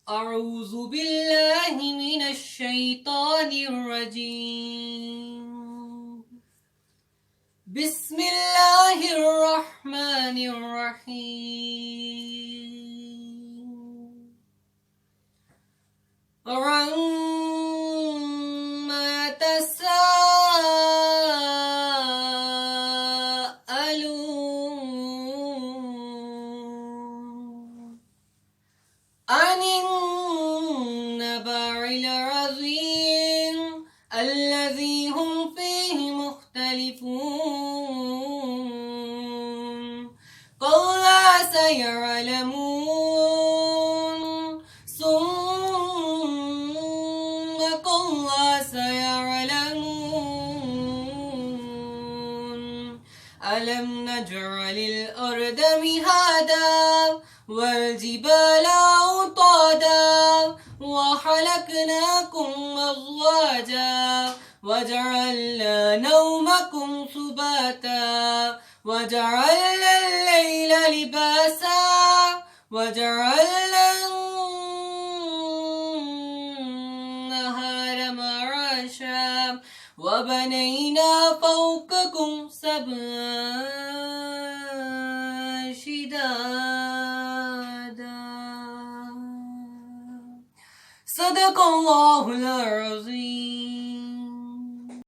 أعوذ بالله من الشيطان الرجيم. بسم الله الرحمن الرحيم. عما يتساءلون عن النبأ العظيم الذي هم فيه مختلفون. كلا سيعلمون ثم كلا سيعلمون. ألم نجعل الأرض مهادا والجبال أوطادا وخلقناكم أزواجا وجعلنا نومكم سباتا وجعلنا الليل لباسا وجعلنا النهار معاشا وبنينا فوقكم سبعا شدادا. صدق الله العظيم.